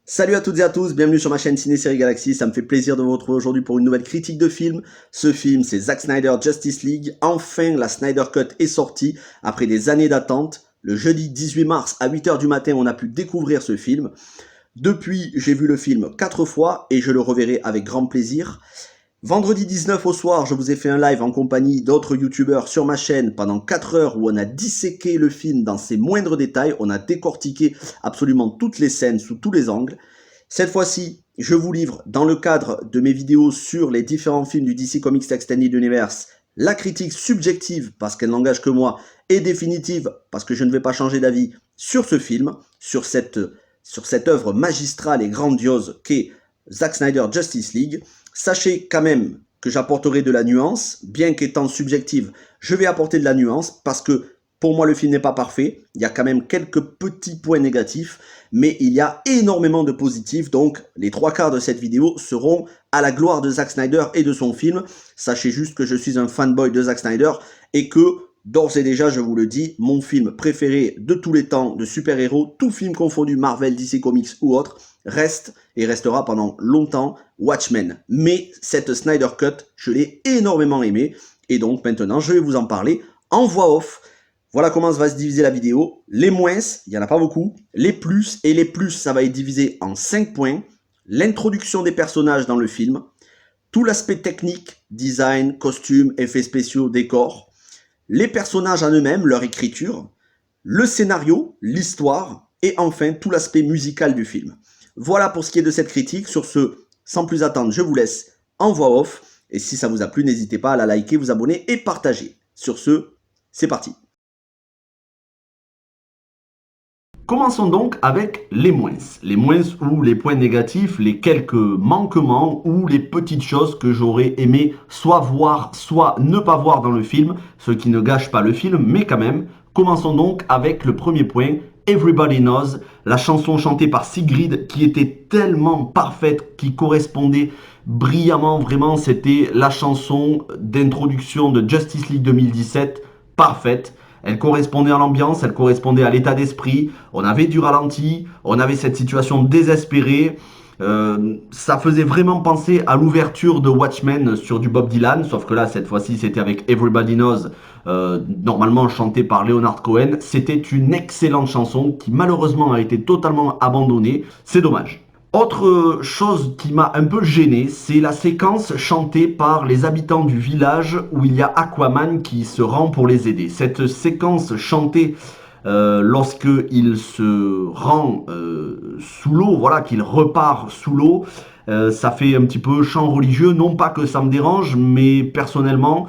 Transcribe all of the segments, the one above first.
Salut à toutes et à tous, bienvenue sur ma chaîne Ciné Série Galaxy, ça me fait plaisir de vous retrouver aujourd'hui pour une nouvelle critique de film. Ce film, c'est Zack Snyder Justice League. Enfin, la Snyder Cut est sortie après des années d'attente. Le jeudi 18 mars à 8 h du matin, on a pu découvrir ce film. Depuis, j'ai vu le film 4 fois et je le reverrai avec grand plaisir. Vendredi 19 au soir, je vous ai fait un live en compagnie d'autres youtubeurs sur ma chaîne pendant 4 heures où on a disséqué le film dans ses moindres détails, on a décortiqué absolument toutes les scènes sous tous les angles. Cette fois-ci, je vous livre dans le cadre de mes vidéos sur les différents films du DC Comics Extended Universe la critique subjective parce qu'elle n'engage que moi et définitive parce que je ne vais pas changer d'avis sur ce film, sur cette œuvre magistrale et grandiose qu'est Zack Snyder Justice League. Sachez quand même que j'apporterai de la nuance, bien qu'étant subjective, je vais apporter de la nuance parce que pour moi le film n'est pas parfait, il y a quand même quelques petits points négatifs, mais il y a énormément de positifs, donc les 3/4 de cette vidéo seront à la gloire de Zack Snyder et de son film. Sachez juste que je suis un fanboy de Zack Snyder et que d'ores et déjà, je vous le dis, mon film préféré de tous les temps de super-héros, tout film confondu, Marvel, DC Comics ou autre, reste et restera pendant longtemps Watchmen. Mais cette Snyder Cut, je l'ai énormément aimé et donc maintenant, je vais vous en parler en voix off. Voilà comment va se diviser la vidéo. Les moins, il n'y en a pas beaucoup. Les plus, et les plus, ça va être divisé en 5 points. L'introduction des personnages dans le film, tout l'aspect technique, design, costumes, effets spéciaux, décors, les personnages en eux-mêmes, leur écriture, le scénario, l'histoire, et enfin tout l'aspect musical du film. Voilà pour ce qui est de cette critique. Sur ce, sans plus attendre, je vous laisse en voix off. Et si ça vous a plu, n'hésitez pas à la liker, vous abonner et partager. Sur ce, c'est parti. Commençons donc avec les moins. Les moins ou les points négatifs, les quelques manquements ou les petites choses que j'aurais aimé soit voir, soit ne pas voir dans le film, ce qui ne gâche pas le film, mais quand même. Commençons donc avec le premier point, Everybody Knows, la chanson chantée par Sigrid qui était tellement parfaite, qui correspondait brillamment, vraiment, c'était la chanson d'introduction de Justice League 2017, parfaite. Elle correspondait à l'ambiance, elle correspondait à l'état d'esprit. On avait du ralenti, on avait cette situation désespérée. Ça faisait vraiment penser à l'ouverture de Watchmen sur du Bob Dylan, sauf que là, cette fois-ci, c'était avec Everybody Knows, normalement chanté par Leonard Cohen. C'était une excellente chanson qui malheureusement a été totalement abandonnée. C'est dommage. Autre chose qui m'a un peu gêné, c'est la séquence chantée par les habitants du village où il y a Aquaman qui se rend pour les aider. Cette séquence chantée lorsqu'il se rend sous l'eau, voilà, qu'il repart sous l'eau, ça fait un petit peu chant religieux. Non pas que ça me dérange, mais personnellement,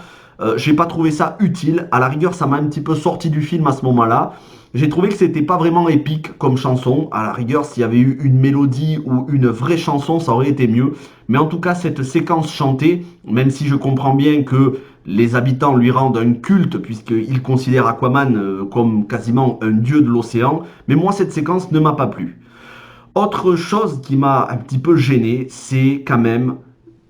j'ai pas trouvé ça utile. À la rigueur, ça m'a un petit peu sorti du film à ce moment-là. J'ai trouvé que c'était pas vraiment épique comme chanson. À la rigueur, s'il y avait eu une mélodie ou une vraie chanson, ça aurait été mieux. Mais en tout cas, cette séquence chantée, même si je comprends bien que les habitants lui rendent un culte, puisqu'ils considèrent Aquaman comme quasiment un dieu de l'océan, mais moi, cette séquence ne m'a pas plu. Autre chose qui m'a un petit peu gêné, c'est quand même,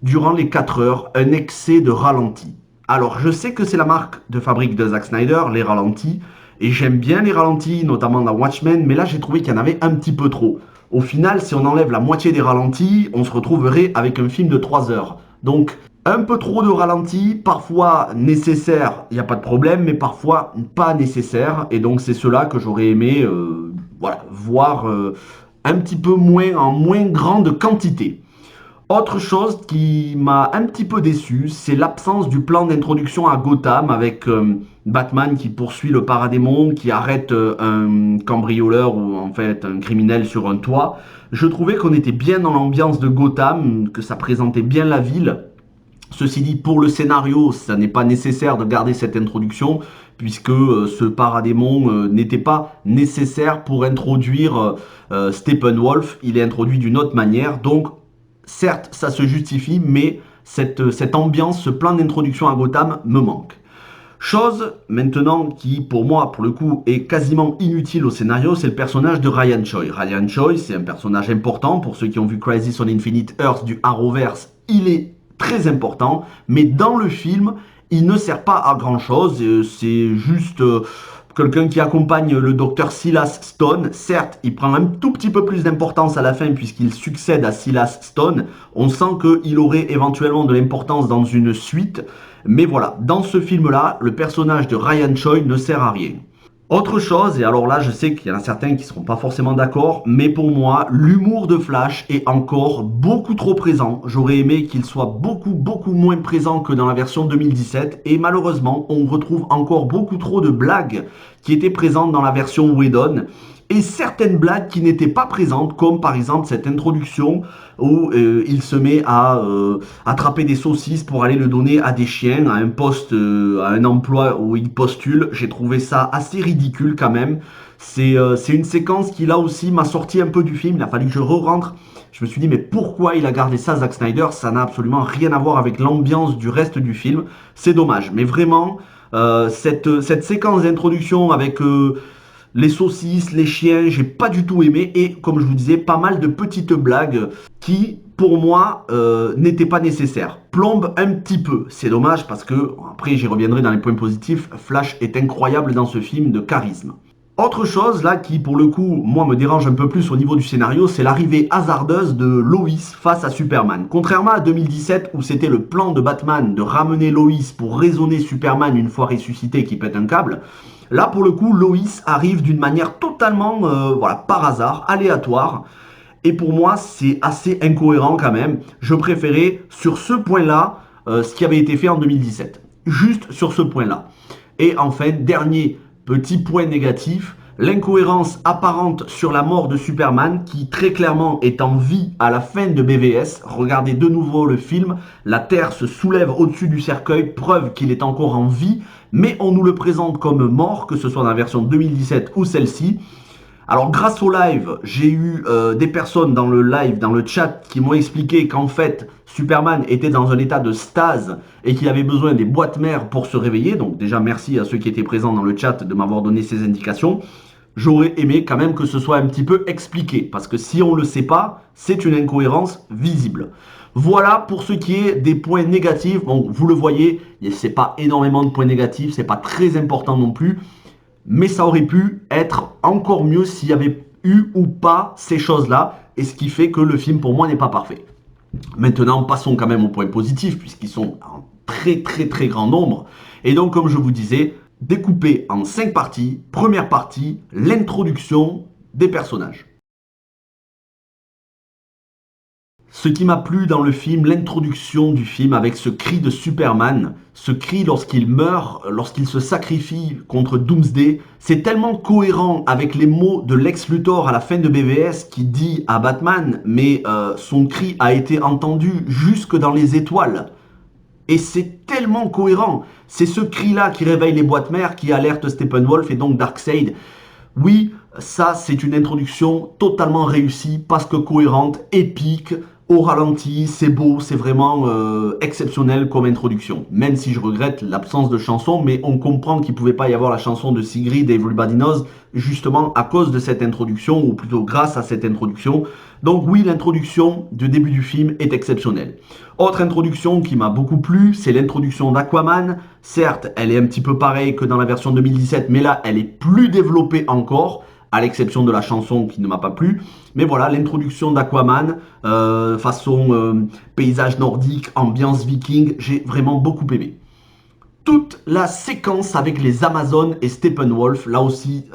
durant les 4 heures, un excès de ralenti. Alors, je sais que c'est la marque de fabrique de Zack Snyder, les ralentis, et j'aime bien les ralentis, notamment dans Watchmen, mais là j'ai trouvé qu'il y en avait un petit peu trop. Au final, si on enlève la moitié des ralentis, on se retrouverait avec un film de 3 heures. Donc, un peu trop de ralentis, parfois nécessaire, il n'y a pas de problème, mais parfois pas nécessaire. Et donc c'est cela que j'aurais aimé voilà, voir un petit peu moins, en moins grande quantité. Autre chose qui m'a un petit peu déçu, c'est l'absence du plan d'introduction à Gotham avec Batman qui poursuit le paradémon, qui arrête un cambrioleur ou en fait un criminel sur un toit. Je trouvais qu'on était bien dans l'ambiance de Gotham, que ça présentait bien la ville. Ceci dit, pour le scénario, ça n'est pas nécessaire de garder cette introduction, puisque ce paradémon n'était pas nécessaire pour introduire Steppenwolf. Il est introduit d'une autre manière, donc certes, ça se justifie, mais cette ambiance, ce plan d'introduction à Gotham me manque. Chose maintenant qui, pour moi, pour le coup, est quasiment inutile au scénario, c'est le personnage de Ryan Choi. Ryan Choi, c'est un personnage important. Pour ceux qui ont vu Crisis on Infinite Earth du Arrowverse, il est très important. Mais dans le film, il ne sert pas à grand chose. C'est juste quelqu'un qui accompagne le docteur Silas Stone. Certes, il prend un tout petit peu plus d'importance à la fin puisqu'il succède à Silas Stone. On sent qu'il aurait éventuellement de l'importance dans une suite. Mais voilà, dans ce film-là, le personnage de Ryan Choi ne sert à rien. Autre chose, et alors là je sais qu'il y en a certains qui ne seront pas forcément d'accord, mais pour moi l'humour de Flash est encore beaucoup trop présent. J'aurais aimé qu'il soit beaucoup moins présent que dans la version 2017 et malheureusement on retrouve encore beaucoup trop de blagues qui étaient présentes dans la version Whedon et certaines blagues qui n'étaient pas présentes comme par exemple cette introduction où il se met à attraper des saucisses pour aller le donner à des chiens, à un poste, à un emploi où il postule. J'ai trouvé ça assez ridicule quand même. C'est une séquence qui là aussi m'a sorti un peu du film. Il a fallu que je re-rentre. Je me suis dit mais pourquoi il a gardé ça Zack Snyder? Ça n'a absolument rien à voir avec l'ambiance du reste du film. C'est dommage. Mais vraiment, cette séquence d'introduction avec les saucisses, les chiens, j'ai pas du tout aimé. Et comme je vous disais, pas mal de petites blagues qui, pour moi, n'étaient pas nécessaires. Plombe un petit peu. C'est dommage parce que, après j'y reviendrai dans les points positifs, Flash est incroyable dans ce film de charisme. Autre chose là qui pour le coup moi me dérange un peu plus au niveau du scénario, c'est l'arrivée hasardeuse de Lois face à Superman. Contrairement à 2017 où c'était le plan de Batman de ramener Lois pour raisonner Superman une fois ressuscité qui pète un câble, là pour le coup Lois arrive d'une manière totalement voilà, par hasard, aléatoire. Et pour moi c'est assez incohérent quand même. Je préférais sur ce point-là ce qui avait été fait en 2017. Juste sur ce point-là. Et enfin, dernier petit point négatif, l'incohérence apparente sur la mort de Superman qui très clairement est en vie à la fin de BVS. Regardez de nouveau le film, la Terre se soulève au-dessus du cercueil, preuve qu'il est encore en vie, mais on nous le présente comme mort, que ce soit dans la version 2017 ou celle-ci. Alors grâce au live, j'ai eu des personnes dans le live, dans le chat, qui m'ont expliqué qu'en fait, Superman était dans un état de stase et qu'il avait besoin des boîtes mères pour se réveiller. Donc déjà, merci à ceux qui étaient présents dans le chat de m'avoir donné ces indications. J'aurais aimé quand même que ce soit un petit peu expliqué, parce que si on ne le sait pas, c'est une incohérence visible. Voilà pour ce qui est des points négatifs. Bon, vous le voyez, c'est pas énormément de points négatifs, c'est pas très important non plus. Mais ça aurait pu être encore mieux s'il y avait eu ou pas ces choses-là, et ce qui fait que le film pour moi n'est pas parfait. Maintenant, passons quand même aux points positifs, puisqu'ils sont en très grand nombre. Et donc, comme je vous disais, découpé en 5 parties. Première partie, l'introduction des personnages. Ce qui m'a plu dans le film, l'introduction du film avec ce cri de Superman, ce cri lorsqu'il meurt, lorsqu'il se sacrifie contre Doomsday, c'est tellement cohérent avec les mots de Lex Luthor à la fin de BVS qui dit à Batman « mais son cri a été entendu jusque dans les étoiles ». Et c'est tellement cohérent. C'est ce cri-là qui réveille les boîtes mères, qui alerte Steppenwolf et donc Darkseid. Oui, ça c'est une introduction totalement réussie, parce que cohérente, épique, au ralenti, c'est beau, c'est vraiment exceptionnel comme introduction. Même si je regrette l'absence de chanson, mais on comprend qu'il ne pouvait pas y avoir la chanson de Sigrid et Everybody Knows, justement à cause de cette introduction, ou plutôt grâce à cette introduction. Donc oui, l'introduction du début du film est exceptionnelle. Autre introduction qui m'a beaucoup plu, c'est l'introduction d'Aquaman. Certes, elle est un petit peu pareille que dans la version 2017, mais là, elle est plus développée encore, à l'exception de la chanson qui ne m'a pas plu. Mais voilà, l'introduction d'Aquaman, façon paysage nordique, ambiance viking, j'ai vraiment beaucoup aimé. Toute la séquence avec les Amazones et Steppenwolf, là aussi,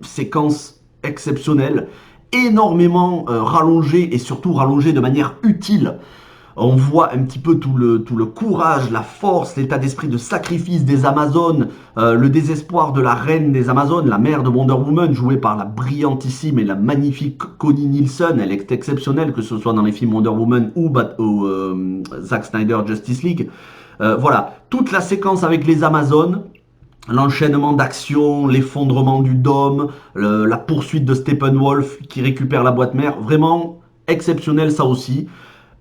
séquence exceptionnelle, énormément rallongée et surtout rallongée de manière utile. On voit un petit peu tout le courage, la force, l'état d'esprit de sacrifice des Amazones, le désespoir de la reine des Amazones, la mère de Wonder Woman, jouée par la brillantissime et la magnifique Connie Nielsen. Elle est exceptionnelle, que ce soit dans les films Wonder Woman ou Zack Snyder Justice League. Voilà, toute la séquence avec les Amazones, l'enchaînement d'actions, l'effondrement du dôme, la poursuite de Steppenwolf qui récupère la boîte mère, vraiment exceptionnel ça aussi.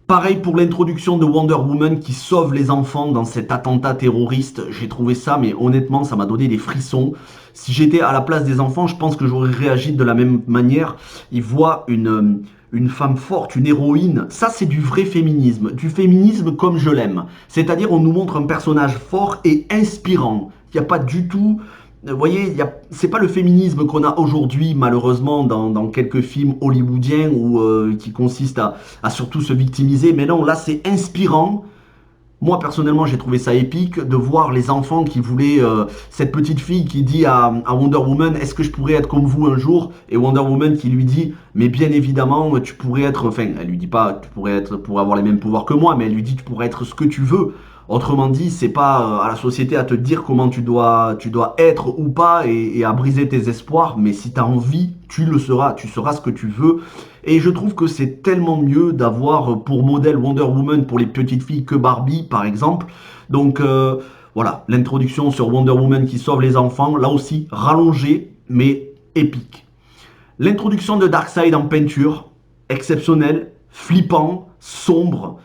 Pareil pour l'introduction de Wonder Woman qui sauve les enfants dans cet attentat terroriste. J'ai trouvé ça, mais honnêtement, ça m'a donné des frissons. Si j'étais à la place des enfants, je pense que j'aurais réagi de la même manière. Ils voient une femme forte, une héroïne. Ça, c'est du vrai féminisme. Du féminisme comme je l'aime. C'est-à-dire, on nous montre un personnage fort et inspirant. Il n'y a pas du tout Vous voyez, c'est pas le féminisme qu'on a aujourd'hui, malheureusement, dans quelques films hollywoodiens qui consiste à surtout se victimiser. Mais non, là, c'est inspirant. Moi, personnellement, j'ai trouvé ça épique de voir les enfants qui voulaient... cette petite fille qui dit à Wonder Woman, est-ce que je pourrais être comme vous un jour? Et Wonder Woman qui lui dit, mais bien évidemment, tu pourrais être... Enfin, elle lui dit pas, tu pourrais être pour avoir les mêmes pouvoirs que moi, mais elle lui dit, tu pourrais être ce que tu veux. Autrement dit, c'est pas à la société à te dire comment tu dois être ou pas et à briser tes espoirs, mais si tu as envie, tu seras ce que tu veux. Et je trouve que c'est tellement mieux d'avoir pour modèle Wonder Woman pour les petites filles que Barbie, par exemple. Donc voilà, l'introduction sur Wonder Woman qui sauve les enfants, là aussi rallongée, mais épique. L'introduction de Darkseid en peinture, exceptionnel, flippant, sombre.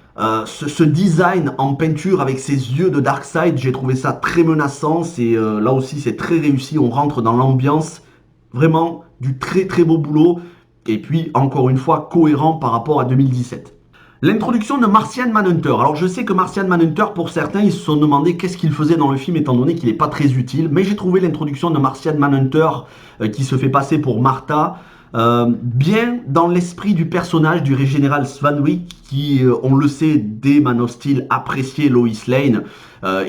Ce design en peinture avec ses yeux de Darkseid, j'ai trouvé ça très menaçant. Là aussi, c'est très réussi. On rentre dans l'ambiance. Vraiment du très très beau boulot. Et puis, encore une fois, cohérent par rapport à 2017. L'introduction de Martian Manhunter. Alors je sais que Martian Manhunter, pour certains, ils se sont demandé qu'est-ce qu'il faisait dans le film étant donné qu'il n'est pas très utile. Mais j'ai trouvé l'introduction de Martian Manhunter qui se fait passer pour Martha bien dans l'esprit du personnage du général Svanwick qui, on le sait, dès Man of Steel, appréciait Lois Lane.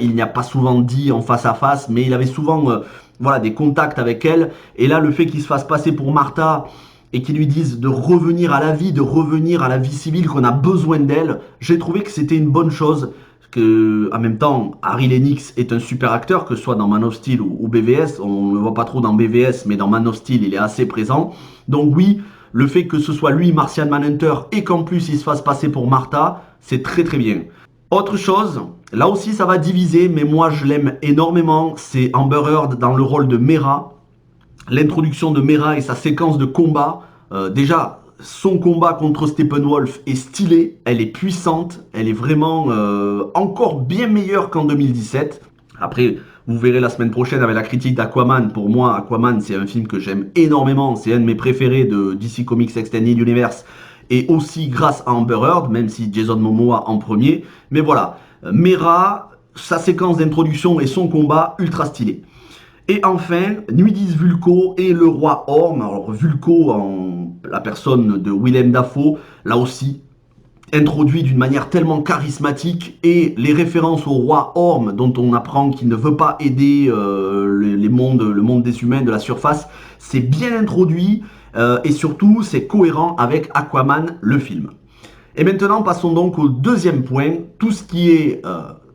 Il n'y a pas souvent dit en face à face, mais il avait souvent voilà, des contacts avec elle. Et là, le fait qu'il se fasse passer pour Martha et qu'ils lui disent de revenir à la vie, de revenir à la vie civile, qu'on a besoin d'elle, j'ai trouvé que c'était une bonne chose. Que, en même temps, Harry Lennox est un super acteur, que ce soit dans Man of Steel ou BVS. On ne le voit pas trop dans BVS, mais dans Man of Steel, il est assez présent. Donc oui, le fait que ce soit lui, Martian Manhunter, et qu'en plus il se fasse passer pour Martha, c'est très très bien. Autre chose, là aussi ça va diviser, mais moi je l'aime énormément, c'est Amber Heard dans le rôle de Mera. L'introduction de Mera et sa séquence de combat, déjà, son combat contre Steppenwolf est stylé, elle est puissante, elle est vraiment encore bien meilleure qu'en 2017. Après, vous verrez la semaine prochaine avec la critique d'Aquaman. Pour moi, Aquaman, c'est un film que j'aime énormément. C'est un de mes préférés de DC Comics Extended Universe. Et aussi grâce à Amber Heard, même si Jason Momoa en premier. Mais voilà, Mera, sa séquence d'introduction et son combat, ultra stylé. Et enfin, Nuidis Vulko et le roi Orm. Alors Vulko en la personne de Willem Dafoe, là aussi, introduit d'une manière tellement charismatique, et les références au roi Orm dont on apprend qu'il ne veut pas aider le monde des humains de la surface, c'est bien introduit et surtout c'est cohérent avec Aquaman, le film. Et maintenant passons donc au deuxième point, tout ce qui est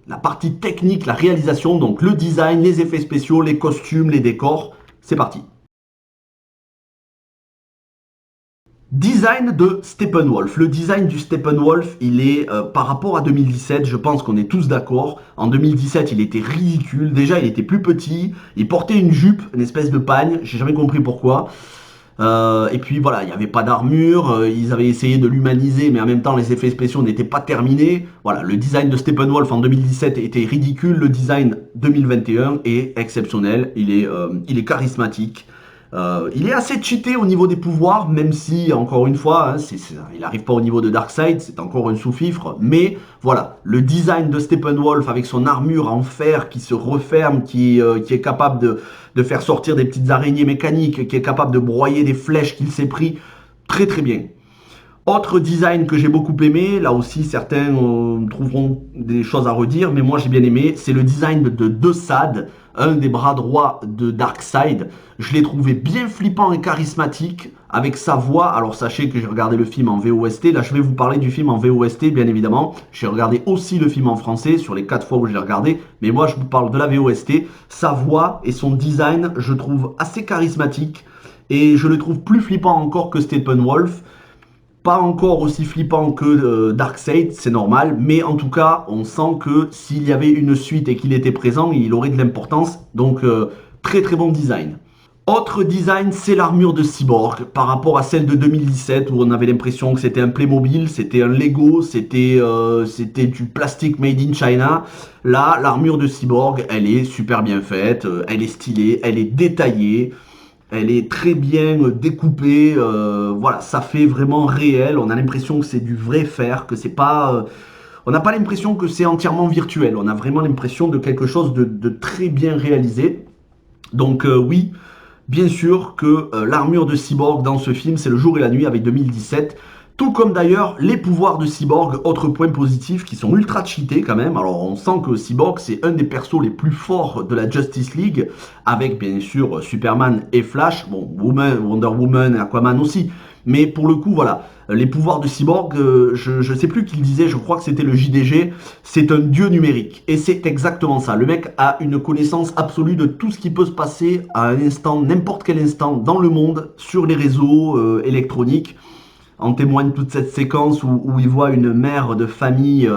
la partie technique, la réalisation, donc le design, les effets spéciaux, les costumes, les décors. C'est parti. Design de Steppenwolf. Le design du Steppenwolf, il est par rapport à 2017, je pense qu'on est tous d'accord. En 2017, il était ridicule. Déjà, il était plus petit. Il portait une jupe, une espèce de pagne. J'ai jamais compris pourquoi. Et puis voilà, il n'y avait pas d'armure. Ils avaient essayé de l'humaniser, mais en même temps, les effets spéciaux n'étaient pas terminés. Voilà, le design de Steppenwolf en 2017 était ridicule. Le design 2021 est exceptionnel. Il est charismatique. Il est assez cheaté au niveau des pouvoirs, même si, encore une fois, il n'arrive pas au niveau de Darkseid, c'est encore une sous-fifre. Mais voilà, le design de Steppenwolf avec son armure en fer qui se referme, qui est capable de faire sortir des petites araignées mécaniques, qui est capable de broyer des flèches qu'il s'est pris, très très bien. Autre design que j'ai beaucoup aimé, là aussi certains trouveront des choses à redire, mais moi j'ai bien aimé, c'est le design de Desaad, un des bras droits de Darkseid. Je l'ai trouvé bien flippant et charismatique avec sa voix. Alors sachez que j'ai regardé le film en VOST, là je vais vous parler du film en VOST bien évidemment. J'ai regardé aussi le film en français sur les 4 fois où je l'ai regardé, mais moi je vous parle de la VOST. Sa voix et son design, je trouve assez charismatique et je le trouve plus flippant encore que Steppenwolf. Pas encore aussi flippant que Darkseid, c'est normal, mais en tout cas, on sent que s'il y avait une suite et qu'il était présent, il aurait de l'importance, donc très très bon design. Autre design, c'est l'armure de Cyborg, par rapport à celle de 2017, où on avait l'impression que c'était un Playmobil, c'était un Lego, c'était du plastique made in China. Là, l'armure de Cyborg, elle est super bien faite, elle est stylée, elle est détaillée. Elle est très bien découpée, voilà, ça fait vraiment réel. On a l'impression que c'est du vrai fer, que c'est pas, on n'a pas l'impression que c'est entièrement virtuel. On a vraiment l'impression de quelque chose de très bien réalisé. Donc oui, bien sûr que l'armure de Cyborg dans ce film, c'est le jour et la nuit avec 2017. Tout comme d'ailleurs les pouvoirs de Cyborg, autre point positif, qui sont ultra cheatés quand même. Alors on sent que Cyborg, c'est un des persos les plus forts de la Justice League, avec bien sûr Superman et Flash, bon, Wonder Woman et Aquaman aussi. Mais pour le coup, voilà, les pouvoirs de Cyborg, je sais plus qui le disait, je crois que c'était le JDG, c'est un dieu numérique. Et c'est exactement ça. Le mec a une connaissance absolue de tout ce qui peut se passer à un instant, n'importe quel instant dans le monde, sur les réseaux électroniques. En témoigne toute cette séquence où il voit une mère de famille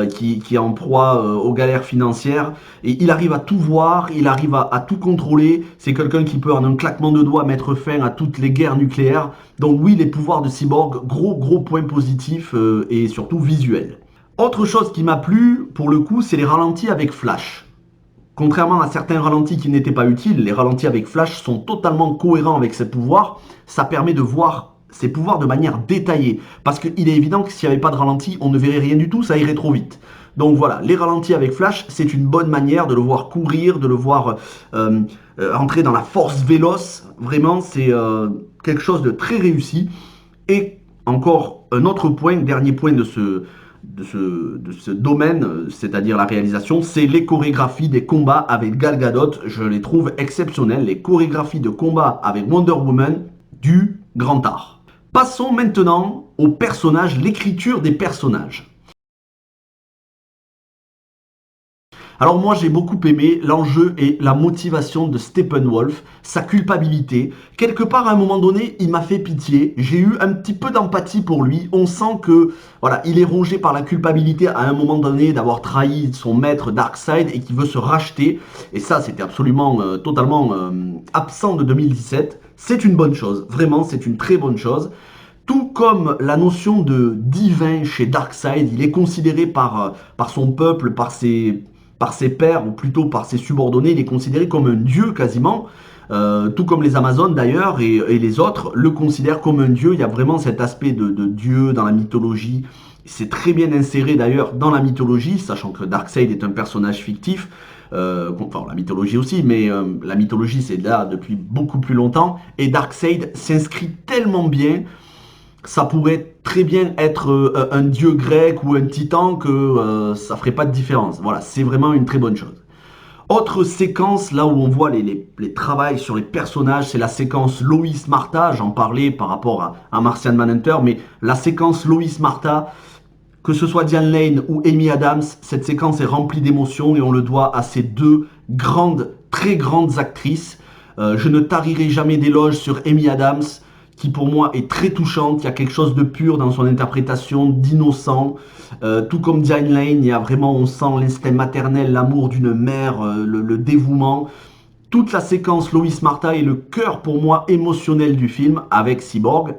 qui est en proie aux galères financières. Et il arrive à tout voir, il arrive à tout contrôler. C'est quelqu'un qui peut en un claquement de doigts mettre fin à toutes les guerres nucléaires. Donc oui, les pouvoirs de Cyborg, gros point positif et surtout visuel. Autre chose qui m'a plu, pour le coup, c'est les ralentis avec Flash. Contrairement à certains ralentis qui n'étaient pas utiles, les ralentis avec Flash sont totalement cohérents avec ses pouvoirs. Ça permet de voir ses pouvoirs de manière détaillée. Parce qu'il est évident que s'il n'y avait pas de ralenti, on ne verrait rien du tout, ça irait trop vite. Donc voilà, les ralentis avec Flash, c'est une bonne manière de le voir courir, de le voir entrer dans la force véloce. Vraiment, c'est quelque chose de très réussi. Et encore un autre point, dernier point de ce domaine, c'est-à-dire la réalisation, c'est les chorégraphies des combats avec Gal Gadot. Je les trouve exceptionnelles. Les chorégraphies de combat avec Wonder Woman, du grand art. Passons maintenant aux personnages, l'écriture des personnages. Alors moi j'ai beaucoup aimé l'enjeu et la motivation de Steppenwolf, sa culpabilité. Quelque part à un moment donné, il m'a fait pitié. J'ai eu un petit peu d'empathie pour lui. On sent que voilà, il est rongé par la culpabilité à un moment donné d'avoir trahi son maître Darkseid et qui veut se racheter. Et ça, c'était absolument totalement absent de 2017. C'est une bonne chose. Vraiment, c'est une très bonne chose. Tout comme la notion de divin chez Darkseid, il est considéré par son peuple, par ses pairs, ou plutôt par ses subordonnés, il est considéré comme un dieu quasiment, tout comme les Amazones d'ailleurs, et les autres le considèrent comme un dieu. Il y a vraiment cet aspect de dieu dans la mythologie. C'est très bien inséré d'ailleurs dans la mythologie, sachant que Darkseid est un personnage fictif. Enfin, la mythologie aussi, mais la mythologie c'est là depuis beaucoup plus longtemps. Et Darkseid s'inscrit tellement bien, ça pourrait très bien être un dieu grec ou un titan que ça ferait pas de différence. Voilà, c'est vraiment une très bonne chose. Autre séquence, là où on voit les travails sur les personnages, c'est la séquence Lois Martha. J'en parlais par rapport à Martian Manhunter, mais la séquence Lois Martha, que ce soit Diane Lane ou Amy Adams, cette séquence est remplie d'émotions et on le doit à ces deux grandes, très grandes actrices. Je ne tarirai jamais d'éloges sur Amy Adams, qui pour moi est très touchante. Il y a quelque chose de pur dans son interprétation, d'innocent. Tout comme Diane Lane, il y a vraiment, on sent l'instinct maternel, l'amour d'une mère, le dévouement. Toute la séquence Lois Martha est le cœur pour moi émotionnel du film avec Cyborg.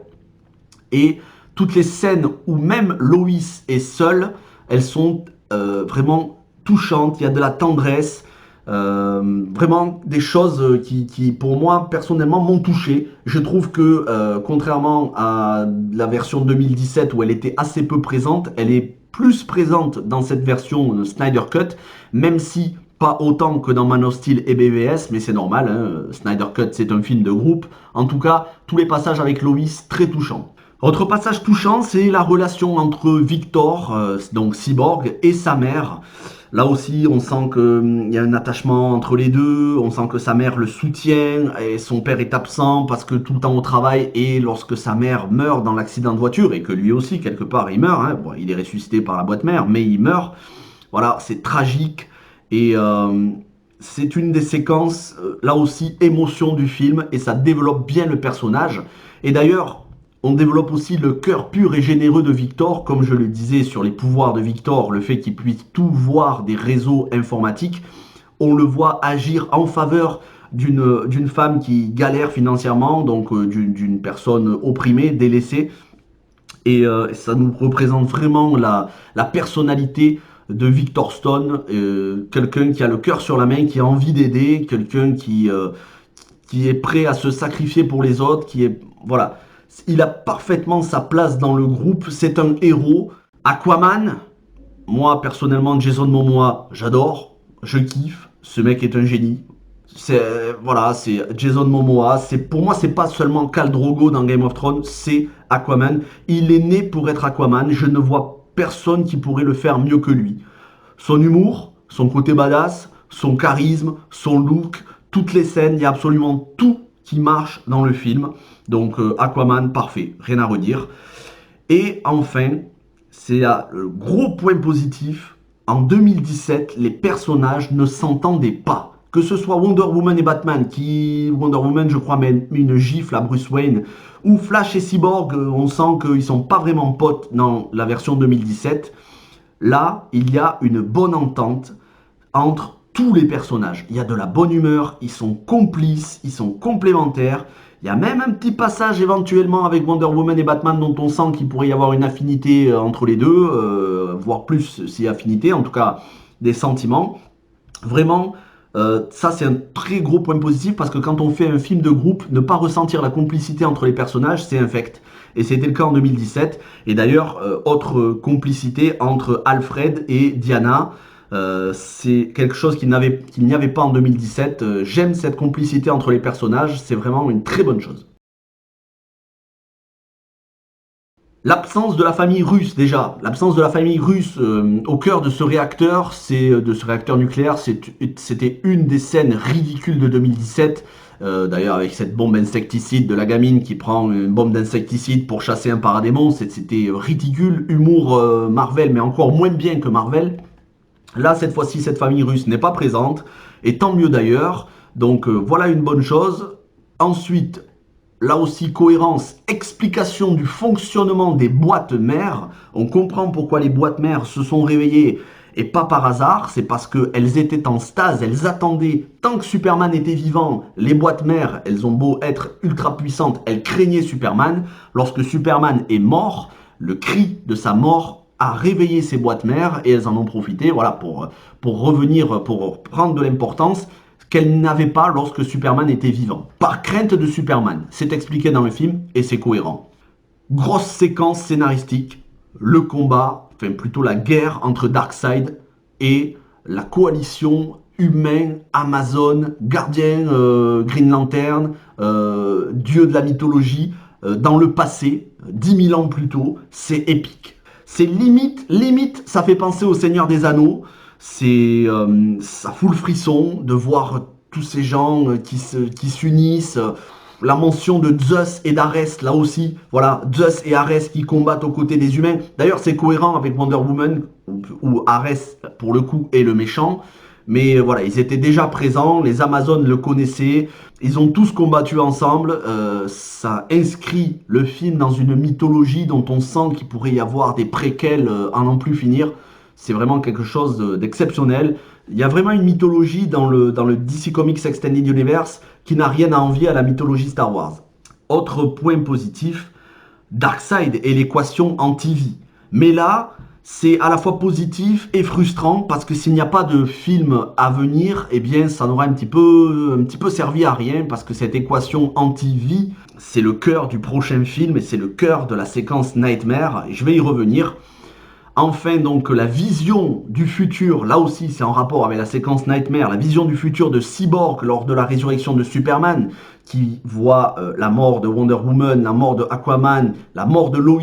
Et toutes les scènes où même Lois est seule, elles sont vraiment touchantes. Il y a de la tendresse. Vraiment des choses qui, pour moi, personnellement, m'ont touché. Je trouve que, contrairement à la version 2017 où elle était assez peu présente, elle est plus présente dans cette version Snyder Cut, même si pas autant que dans Man of Steel et BVS, mais c'est normal, hein, Snyder Cut c'est un film de groupe. En tout cas, tous les passages avec Lois, très touchants. Autre passage touchant, c'est la relation entre Victor, donc Cyborg, et sa mère. Là aussi, on sent qu'il y a un attachement entre les deux, on sent que sa mère le soutient, et son père est absent parce que tout le temps au travail, et lorsque sa mère meurt dans l'accident de voiture, et que lui aussi, quelque part, il meurt, hein, bon, il est ressuscité par la boîte mère, mais il meurt, voilà, c'est tragique, et c'est une des séquences, là aussi, émotion du film, et ça développe bien le personnage. Et d'ailleurs, on développe aussi le cœur pur et généreux de Victor, comme je le disais sur les pouvoirs de Victor, le fait qu'il puisse tout voir des réseaux informatiques. On le voit agir en faveur d'une femme qui galère financièrement, donc d'une personne opprimée, délaissée. Et ça nous représente vraiment la personnalité de Victor Stone, quelqu'un qui a le cœur sur la main, qui a envie d'aider, quelqu'un qui est prêt à se sacrifier pour les autres, qui est... Voilà. Il a parfaitement sa place dans le groupe, c'est un héros. Aquaman, moi personnellement Jason Momoa, j'adore, je kiffe, ce mec est un génie. Voilà, c'est Jason Momoa. Pour moi, c'est pas seulement Khal Drogo dans Game of Thrones, c'est Aquaman. Il est né pour être Aquaman. Je ne vois personne qui pourrait le faire mieux que lui. Son humour, son côté badass, son charisme, son look, toutes les scènes, il y a absolument tout qui marche dans le film. Donc Aquaman, parfait, rien à redire. Et enfin, c'est le gros point positif, en 2017, les personnages ne s'entendaient pas. Que ce soit Wonder Woman et Batman, Wonder Woman, je crois, met une gifle à Bruce Wayne, ou Flash et Cyborg, on sent qu'ils sont pas vraiment potes dans la version 2017. Là, il y a une bonne entente entre tous les personnages. Il y a de la bonne humeur, ils sont complices, ils sont complémentaires. Il y a même un petit passage éventuellement avec Wonder Woman et Batman dont on sent qu'il pourrait y avoir une affinité entre les deux, voire plus si affinité, en tout cas des sentiments. Vraiment, ça c'est un très gros point positif parce que quand on fait un film de groupe, ne pas ressentir la complicité entre les personnages, c'est infect. Et c'était le cas en 2017. Et d'ailleurs, autre complicité entre Alfred et Diana. C'est quelque chose qu'il n'y avait pas en 2017. J'aime cette complicité entre les personnages, c'est vraiment une très bonne chose. L'absence de la famille russe déjà, l'absence de la famille russe au cœur de ce réacteur, de ce réacteur nucléaire, c'était une des scènes ridicules de 2017. D'ailleurs avec cette bombe insecticide de la gamine qui prend une bombe d'insecticide pour chasser un paradémon, c'était ridicule, humour Marvel mais encore moins bien que Marvel. Là cette fois-ci cette famille russe n'est pas présente et tant mieux d'ailleurs. Donc voilà une bonne chose. Ensuite, là aussi, cohérence, explication du fonctionnement des boîtes mères. On comprend pourquoi les boîtes mères se sont réveillées et pas par hasard, c'est parce qu'elles étaient en stase, elles attendaient, tant que Superman était vivant, les boîtes mères, elles ont beau être ultra puissantes, elles craignaient Superman. Lorsque Superman est mort, le cri de sa mort a réveillé ces boîtes mères et elles en ont profité voilà, pour revenir, pour prendre de l'importance qu'elle n'avait pas lorsque Superman était vivant. Par crainte de Superman, c'est expliqué dans le film et c'est cohérent. Grosse séquence scénaristique, le combat, enfin plutôt la guerre entre Darkseid et la coalition humain, Amazon, gardien, Green Lantern, dieu de la mythologie, dans le passé, 10 000 ans plus tôt, c'est épique. C'est limite, ça fait penser au Seigneur des Anneaux. Ça fout le frisson de voir tous ces gens qui s'unissent. La mention de Zeus et d'Arès, là aussi, voilà, Zeus et Arès qui combattent aux côtés des humains. D'ailleurs, c'est cohérent avec Wonder Woman, où Arès, pour le coup, est le méchant. Mais voilà, ils étaient déjà présents, les Amazones le connaissaient, ils ont tous combattu ensemble. Ça inscrit le film dans une mythologie dont on sent qu'il pourrait y avoir des préquels à n'en plus finir. C'est vraiment quelque chose d'exceptionnel. Il y a vraiment une mythologie dans le DC Comics Extended Universe qui n'a rien à envier à la mythologie Star Wars. Autre point positif, Darkseid et l'équation anti-vie. Mais là, c'est à la fois positif et frustrant parce que s'il n'y a pas de film à venir, eh bien ça n'aura un petit peu servi à rien parce que cette équation anti-vie, c'est le cœur du prochain film et c'est le cœur de la séquence Nightmare. Et je vais y revenir. Enfin, donc, la vision du futur, là aussi, c'est en rapport avec la séquence Nightmare, la vision du futur de Cyborg lors de la résurrection de Superman, qui voit la mort de Wonder Woman, la mort de Aquaman, la mort de Lois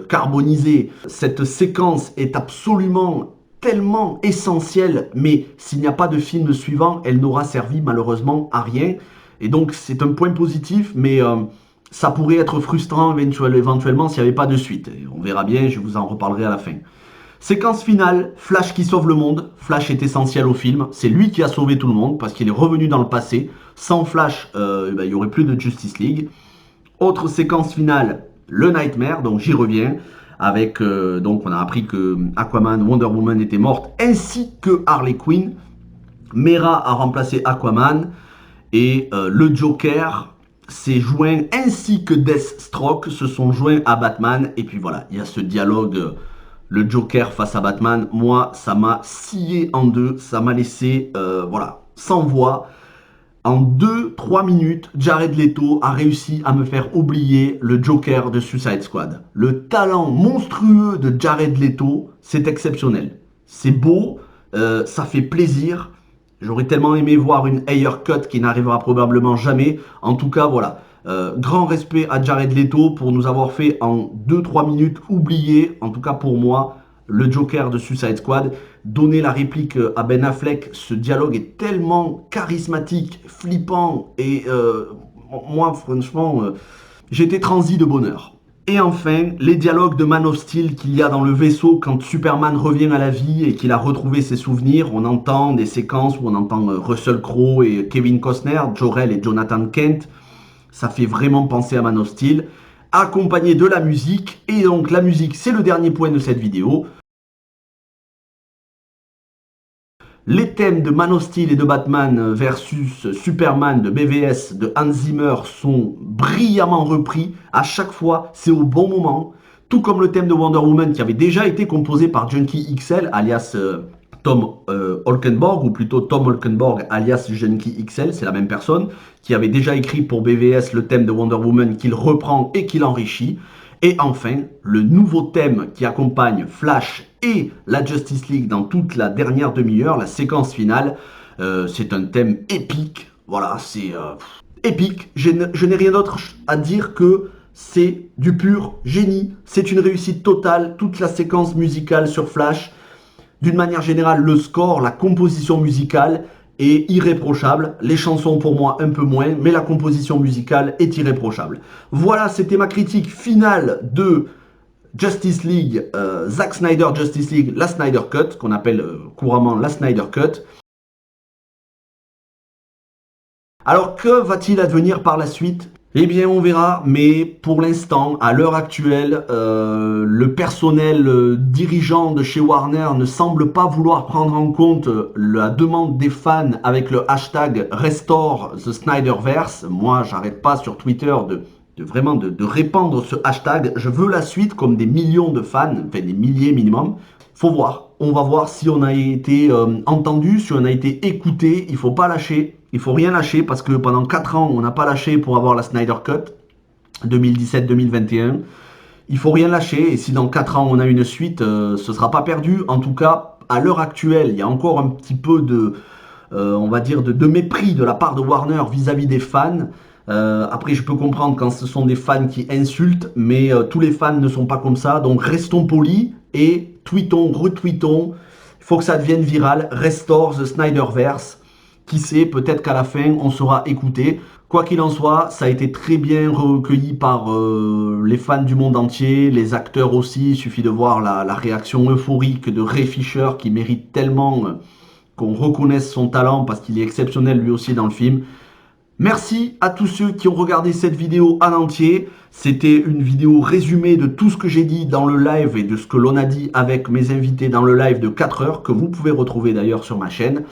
carbonisée. Cette séquence est absolument tellement essentielle, mais s'il n'y a pas de film suivant, elle n'aura servi malheureusement à rien. Et donc, c'est un point positif, mais ça pourrait être frustrant éventuellement s'il n'y avait pas de suite. Et on verra bien, je vous en reparlerai à la fin. Séquence finale, Flash qui sauve le monde. Flash est essentiel au film. C'est lui qui a sauvé tout le monde parce qu'il est revenu dans le passé. Sans Flash, il n'y aurait plus de Justice League. Autre séquence finale, le Nightmare, donc j'y reviens. Avec, donc on a appris que Aquaman, Wonder Woman était morte, ainsi que Harley Quinn. Mera a remplacé Aquaman. Et le Joker s'est joint, ainsi que Deathstroke, se sont joints à Batman. Et puis voilà, il y a ce dialogue, le Joker face à Batman. Moi, ça m'a scié en deux, ça m'a laissé, voilà, sans voix. En 2-3 minutes, Jared Leto a réussi à me faire oublier le Joker de Suicide Squad. Le talent monstrueux de Jared Leto, c'est exceptionnel. C'est beau, ça fait plaisir. J'aurais tellement aimé voir une Ayer Cut qui n'arrivera probablement jamais. En tout cas, voilà. Grand respect à Jared Leto pour nous avoir fait en 2-3 minutes oublier, en tout cas pour moi, le Joker de Suicide Squad. Donner la réplique à Ben Affleck, ce dialogue est tellement charismatique, flippant et moi franchement, j'étais transi de bonheur. Et enfin, les dialogues de Man of Steel qu'il y a dans le vaisseau quand Superman revient à la vie et qu'il a retrouvé ses souvenirs. On entend des séquences où on entend Russell Crowe et Kevin Costner, Jor-El et Jonathan Kent. Ça fait vraiment penser à Man of Steel, accompagné de la musique. Et donc la musique, c'est le dernier point de cette vidéo. Les thèmes de Man of Steel et de Batman versus Superman de BVS de Hans Zimmer sont brillamment repris. À chaque fois, c'est au bon moment. Tout comme le thème de Wonder Woman qui avait déjà été composé par Junkie XL, alias Tom Holkenborg, ou plutôt Tom Holkenborg, alias Junkie XL, c'est la même personne, qui avait déjà écrit pour BVS le thème de Wonder Woman qu'il reprend et qu'il enrichit. Et enfin, le nouveau thème qui accompagne Flash et la Justice League dans toute la dernière demi-heure, la séquence finale, c'est un thème épique. Voilà, c'est épique. Je n'ai rien d'autre à dire que c'est du pur génie. C'est une réussite totale, toute la séquence musicale sur Flash. D'une manière générale, le score, la composition musicale est irréprochable. Les chansons pour moi un peu moins, mais la composition musicale est irréprochable. Voilà, c'était ma critique finale de Justice League, Zack Snyder Justice League, la Snyder Cut, qu'on appelle couramment la Snyder Cut. Alors que va-t-il advenir par la suite? Eh bien, on verra, mais pour l'instant, à l'heure actuelle, le personnel dirigeant de chez Warner ne semble pas vouloir prendre en compte la demande des fans avec le hashtag Restore the Snyderverse. Moi, j'arrête pas sur Twitter de répandre ce hashtag. Je veux la suite comme des millions de fans, enfin des milliers minimum. Faut voir. On va voir si on a été entendu, si on a été écouté. Il faut pas lâcher. Il faut rien lâcher parce que pendant 4 ans, on n'a pas lâché pour avoir la Snyder Cut 2017-2021. Il faut rien lâcher et si dans 4 ans on a une suite, ce sera pas perdu. En tout cas, à l'heure actuelle, il y a encore un petit peu de, on va dire, de mépris de la part de Warner vis-à-vis des fans. Après, je peux comprendre quand ce sont des fans qui insultent, mais tous les fans ne sont pas comme ça. Donc restons polis et tweetons, retweetons. Il faut que ça devienne viral. Restore the Snyderverse. Qui sait, peut-être qu'à la fin, on sera écouté. Quoi qu'il en soit, ça a été très bien recueilli par les fans du monde entier, les acteurs aussi. Il suffit de voir la réaction euphorique de Ray Fisher qui mérite tellement qu'on reconnaisse son talent parce qu'il est exceptionnel lui aussi dans le film. Merci à tous ceux qui ont regardé cette vidéo en entier. C'était une vidéo résumée de tout ce que j'ai dit dans le live et de ce que l'on a dit avec mes invités dans le live de 4 heures que vous pouvez retrouver d'ailleurs sur ma chaîne.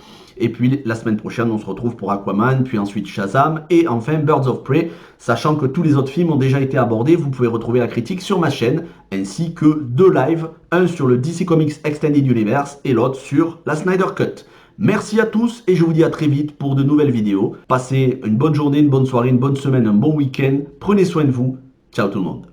Et puis la semaine prochaine, on se retrouve pour Aquaman, puis ensuite Shazam et enfin Birds of Prey. Sachant que tous les autres films ont déjà été abordés, vous pouvez retrouver la critique sur ma chaîne ainsi que 2 lives, un sur le DC Comics Extended Universe et l'autre sur la Snyder Cut. Merci à tous et je vous dis à très vite pour de nouvelles vidéos. Passez une bonne journée, une bonne soirée, une bonne semaine, un bon week-end. Prenez soin de vous. Ciao tout le monde.